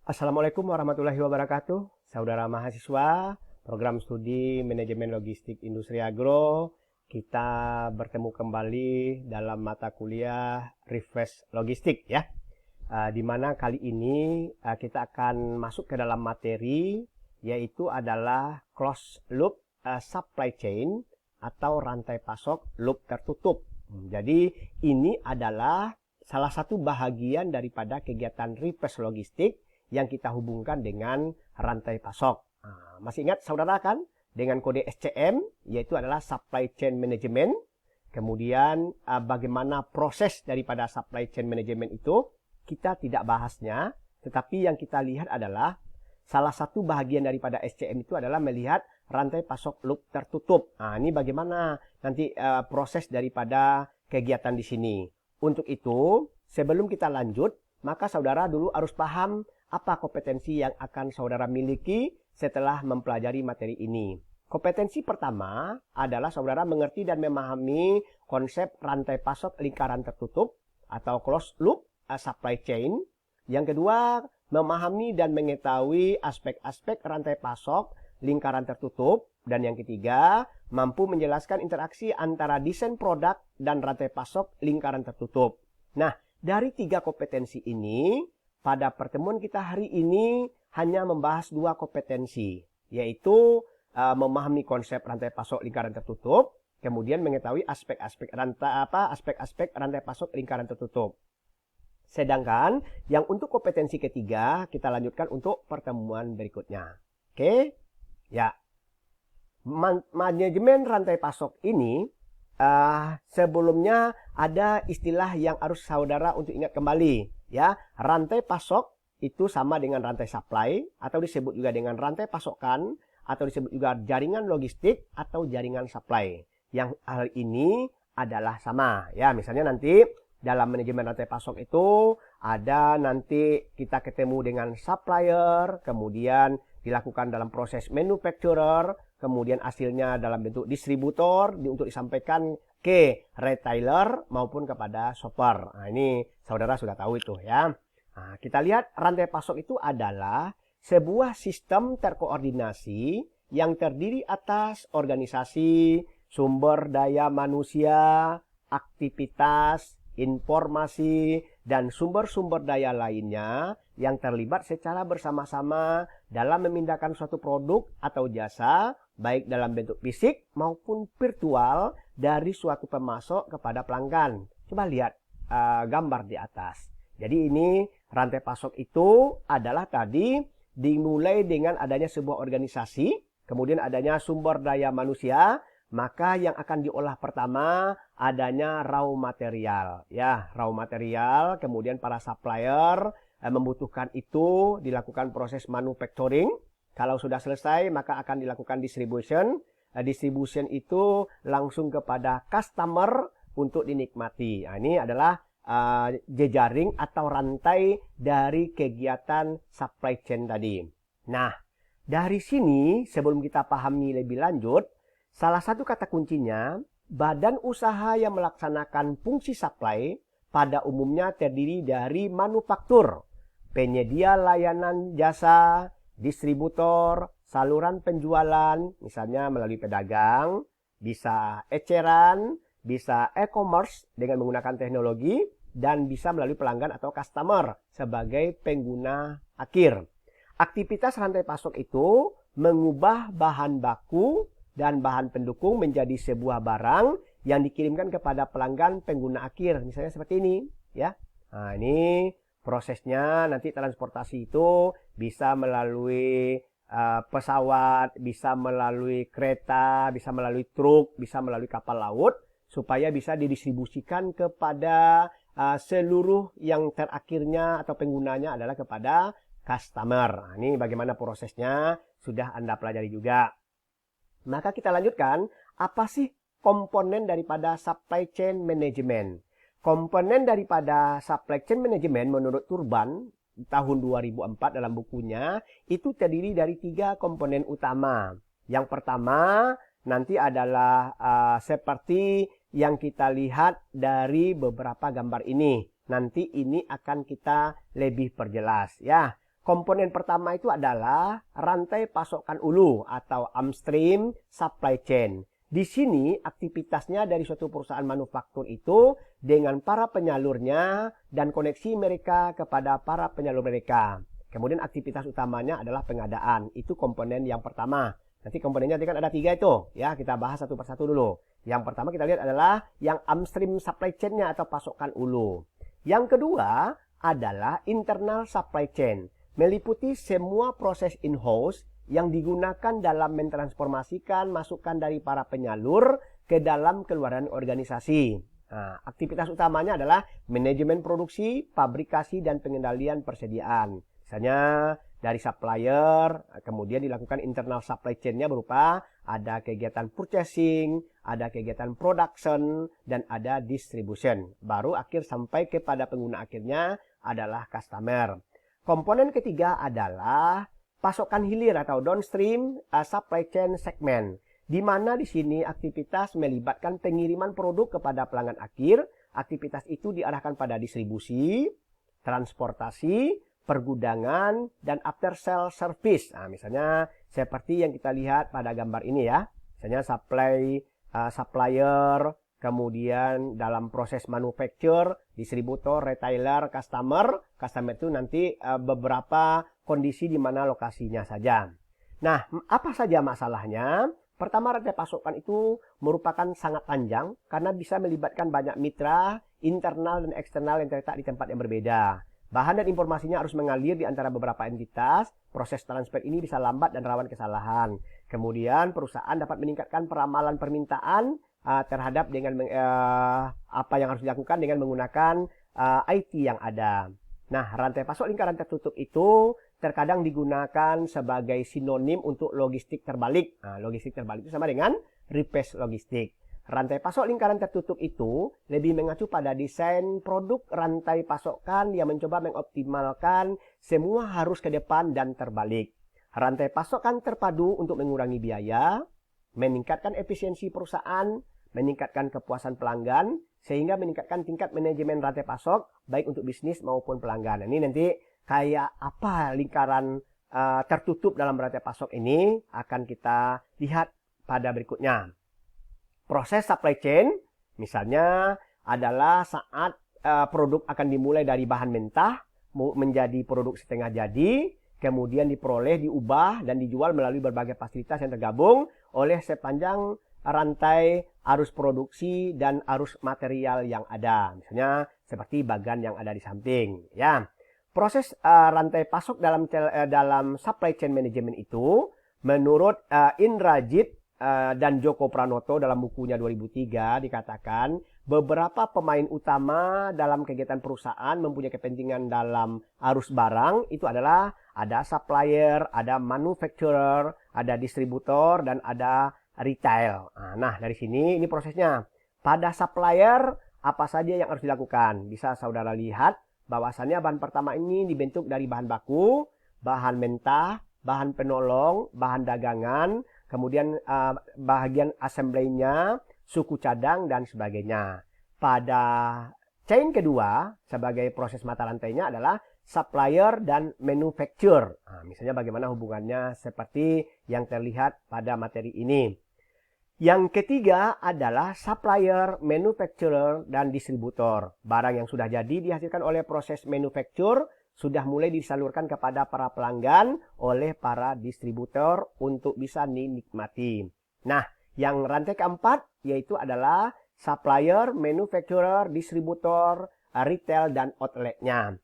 Assalamualaikum warahmatullahi wabarakatuh. Saudara mahasiswa, program studi manajemen logistik industri agro. Kita bertemu kembali dalam mata kuliah Refresh Logistik ya. Di mana kali ini kita akan masuk ke dalam materi, yaitu adalah closed loop supply chain atau rantai pasok loop tertutup. Jadi ini adalah salah satu bahagian daripada kegiatan Refresh Logistik yang kita hubungkan dengan rantai pasok. Masih ingat saudara kan? Dengan kode SCM, yaitu adalah Supply Chain Management. Kemudian bagaimana proses daripada Supply Chain Management itu, kita tidak bahasnya. Tetapi yang kita lihat adalah salah satu bahagian daripada SCM itu adalah melihat rantai pasok loop tertutup. Ini bagaimana nanti proses daripada kegiatan di sini. Untuk itu, sebelum kita lanjut, maka saudara dulu harus paham apa kompetensi yang akan saudara miliki setelah mempelajari materi ini. Kompetensi pertama adalah saudara mengerti dan memahami konsep rantai pasok lingkaran tertutup atau closed loop supply chain. Yang kedua, memahami dan mengetahui aspek-aspek rantai pasok lingkaran tertutup. Dan yang ketiga, mampu menjelaskan interaksi antara desain produk dan rantai pasok lingkaran tertutup. Nah, dari tiga kompetensi ini, pada pertemuan kita hari ini hanya membahas dua kompetensi, yaitu memahami konsep rantai pasok lingkaran tertutup, kemudian mengetahui aspek-aspek rantai pasok lingkaran tertutup. Sedangkan yang untuk kompetensi ketiga kita lanjutkan untuk pertemuan berikutnya. Oke? Ya. Manajemen rantai pasok ini sebelumnya ada istilah yang harus saudara untuk ingat kembali. Ya, rantai pasok itu sama dengan rantai supply atau disebut juga dengan rantai pasokan atau disebut juga jaringan logistik atau jaringan supply. Yang hal ini adalah sama. Ya, misalnya nanti dalam manajemen rantai pasok itu ada nanti kita ketemu dengan supplier, kemudian dilakukan dalam proses manufacturer, kemudian hasilnya dalam bentuk distributor untuk disampaikan ke retailer maupun kepada shopper. Ini saudara sudah tahu itu ya. Kita lihat rantai pasok itu adalah sebuah sistem terkoordinasi yang terdiri atas organisasi, sumber daya manusia, aktivitas, informasi, dan sumber-sumber daya lainnya yang terlibat secara bersama-sama dalam memindahkan suatu produk atau jasa, baik dalam bentuk fisik maupun virtual, dari suatu pemasok kepada pelanggan. Coba lihat gambar di atas. Jadi ini rantai pasok itu adalah tadi dimulai dengan adanya sebuah organisasi, kemudian adanya sumber daya manusia, maka yang akan diolah pertama adanya raw material. Ya, raw material, kemudian para supplier membutuhkan itu, dilakukan proses manufacturing. Kalau sudah selesai, maka akan dilakukan distribution. Distribution itu langsung kepada customer untuk dinikmati. Ini adalah jejaring atau rantai dari kegiatan supply chain tadi. Nah, dari sini sebelum kita pahami lebih lanjut, salah satu kata kuncinya, badan usaha yang melaksanakan fungsi supply pada umumnya terdiri dari manufaktur, penyedia layanan jasa, distributor, saluran penjualan, misalnya melalui pedagang, bisa eceran, bisa e-commerce dengan menggunakan teknologi, dan bisa melalui pelanggan atau customer sebagai pengguna akhir. Aktivitas rantai pasok itu mengubah bahan baku dan bahan pendukung menjadi sebuah barang yang dikirimkan kepada pelanggan pengguna akhir. Misalnya seperti ini, ya. Nah, ini prosesnya nanti transportasi itu bisa melalui pesawat, bisa melalui kereta, bisa melalui truk, bisa melalui kapal laut, supaya bisa didistribusikan kepada seluruh yang terakhirnya atau penggunanya adalah kepada customer. Nah, ini bagaimana prosesnya sudah Anda pelajari juga. Maka kita lanjutkan, apa sih komponen daripada supply chain management? Komponen daripada supply chain management menurut Turban tahun 2004 dalam bukunya itu terdiri dari 3 komponen utama. Yang pertama nanti adalah seperti yang kita lihat dari beberapa gambar ini. Nanti ini akan kita lebih perjelas ya. Komponen pertama itu adalah rantai pasokan hulu atau upstream supply chain. Di sini aktivitasnya dari suatu perusahaan manufaktur itu dengan para penyalurnya dan koneksi mereka kepada para penyalur mereka. Kemudian aktivitas utamanya adalah pengadaan. Itu komponen yang pertama. Nanti komponennya nanti kan ada 3 itu. Ya, kita bahas satu persatu dulu. Yang pertama kita lihat adalah yang upstream supply chain-nya atau pasokan hulu. Yang kedua adalah internal supply chain. Meliputi semua proses in-house yang digunakan dalam mentransformasikan masukan dari para penyalur ke dalam keluaran organisasi. Nah, aktivitas utamanya adalah manajemen produksi, fabrikasi, dan pengendalian persediaan. Misalnya dari supplier, kemudian dilakukan internal supply chain-nya berupa ada kegiatan purchasing, ada kegiatan production, dan ada distribution. Baru akhir sampai kepada pengguna akhirnya adalah customer. Komponen ketiga adalah pasokan hilir atau downstream supply chain segment, di mana di sini aktivitas melibatkan pengiriman produk kepada pelanggan akhir. Aktivitas itu diarahkan pada distribusi, transportasi, pergudangan, dan after sale service. Nah, misalnya seperti yang kita lihat pada gambar ini ya. Misalnya supplier, kemudian dalam proses manufacture, distributor, retailer, customer. Customer itu nanti beberapa kondisi di mana lokasinya saja. Nah, apa saja masalahnya? Pertama, rantai pasokan itu merupakan sangat panjang karena bisa melibatkan banyak mitra, internal dan eksternal yang terletak di tempat yang berbeda. Bahan dan informasinya harus mengalir di antara beberapa entitas. Proses transfer ini bisa lambat dan rawan kesalahan. Kemudian perusahaan dapat meningkatkan peramalan permintaan terhadap dengan apa yang harus dilakukan dengan menggunakan IT yang ada. Nah, rantai pasok lingkaran tertutup itu terkadang digunakan sebagai sinonim untuk logistik terbalik. Nah, logistik terbalik itu sama dengan reverse logistik. Rantai pasok lingkaran tertutup itu lebih mengacu pada desain produk rantai pasokan yang mencoba mengoptimalkan semua harus ke depan dan terbalik. Rantai pasokan terpadu untuk mengurangi biaya, meningkatkan efisiensi perusahaan, meningkatkan kepuasan pelanggan, sehingga meningkatkan tingkat manajemen rantai pasok baik untuk bisnis maupun pelanggan. Ini nanti kayak apa lingkaran tertutup dalam rantai pasok ini akan kita lihat pada berikutnya. Proses supply chain misalnya adalah saat produk akan dimulai dari bahan mentah menjadi produk setengah jadi, kemudian diperoleh, diubah, dan dijual melalui berbagai fasilitas yang tergabung oleh sepanjang rantai arus produksi dan arus material yang ada. Misalnya seperti bagan yang ada di samping. Ya, proses rantai pasok dalam supply chain management itu menurut Indrajit dan Joko Pranoto dalam bukunya 2003 dikatakan beberapa pemain utama dalam kegiatan perusahaan mempunyai kepentingan dalam arus barang itu adalah ada supplier, ada manufacturer, ada distributor, dan ada retail. Nah, dari sini ini prosesnya. Pada supplier apa saja yang harus dilakukan? Bisa saudara lihat bahwasannya bahan pertama ini dibentuk dari bahan baku, bahan mentah, bahan penolong, bahan dagangan, kemudian bagian assembly-nya, suku cadang, dan sebagainya. Pada chain kedua, sebagai proses mata rantainya adalah supplier dan manufacturer. Nah, misalnya bagaimana hubungannya seperti yang terlihat pada materi ini. Yang ketiga adalah supplier, manufacturer, dan distributor. Barang yang sudah jadi dihasilkan oleh proses manufacture sudah mulai disalurkan kepada para pelanggan oleh para distributor untuk bisa dinikmati. Nah, yang rantai keempat yaitu adalah supplier, manufacturer, distributor, retail, dan outlet-nya.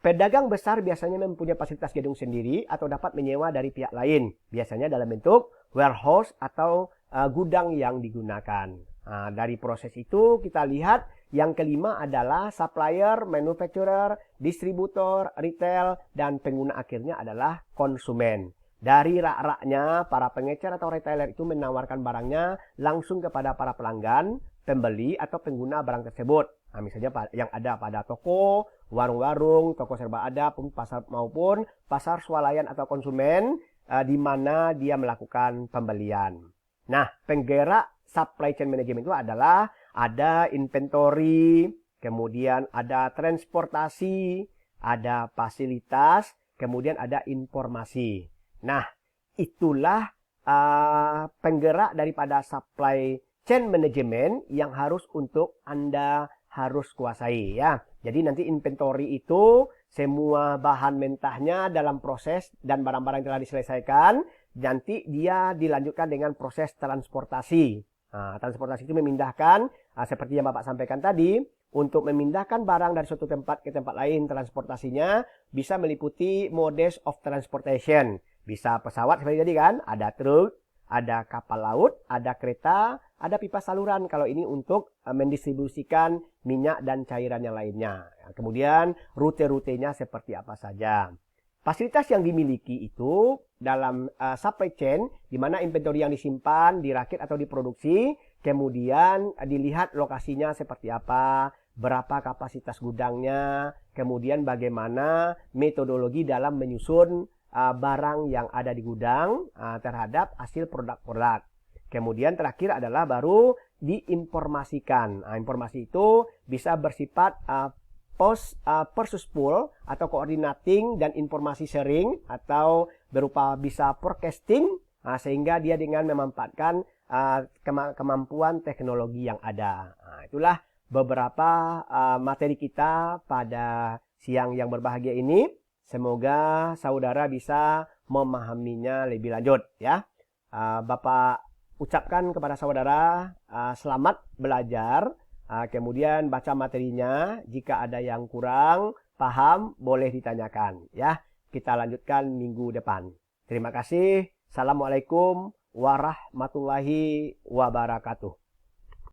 Pedagang besar biasanya mempunyai fasilitas gedung sendiri atau dapat menyewa dari pihak lain, biasanya dalam bentuk warehouse atau gudang yang digunakan. Nah, dari proses itu kita lihat yang kelima adalah supplier, manufacturer, distributor, retail, dan pengguna akhirnya adalah konsumen. Dari rak-raknya, para pengecer atau retailer itu menawarkan barangnya langsung kepada para pelanggan, pembeli, atau pengguna barang tersebut. Nah, misalnya yang ada pada toko, warung-warung, toko serba ada, pasar maupun pasar swalayan atau konsumen, di mana dia melakukan pembelian. Nah, penggerak supply chain management itu adalah ada inventory, kemudian ada transportasi, ada fasilitas, kemudian ada informasi. Nah, itulah penggerak daripada supply chain management yang harus untuk Anda harus kuasai ya. Jadi nanti inventory itu semua bahan mentahnya dalam proses dan barang-barang yang telah diselesaikan, nanti dia dilanjutkan dengan proses transportasi. Nah, transportasi itu memindahkan, seperti yang Bapak sampaikan tadi, untuk memindahkan barang dari suatu tempat ke tempat lain, transportasinya bisa meliputi modes of transportation. Bisa pesawat seperti tadi kan, ada truk, ada kapal laut, ada kereta, ada pipa saluran kalau ini untuk mendistribusikan minyak dan cairan yang lainnya. Kemudian rute-rutenya seperti apa saja. Fasilitas yang dimiliki itu dalam supply chain, di mana inventory yang disimpan, dirakit atau diproduksi, kemudian dilihat lokasinya seperti apa, berapa kapasitas gudangnya, kemudian bagaimana metodologi dalam menyusun barang yang ada di gudang terhadap hasil produk-produk. Kemudian terakhir adalah baru diinformasikan. Informasi itu bisa bersifat post versus pull atau coordinating dan informasi sharing atau berupa bisa forecasting sehingga dia dengan memanfaatkan kemampuan teknologi yang ada. Itulah beberapa materi kita pada siang yang berbahagia ini. Semoga saudara bisa memahaminya lebih lanjut ya. Bapak ucapkan kepada saudara selamat belajar. Kemudian baca materinya. Jika ada yang kurang paham boleh ditanyakan ya. Kita lanjutkan minggu depan. Terima kasih. Assalamualaikum warahmatullahi wabarakatuh.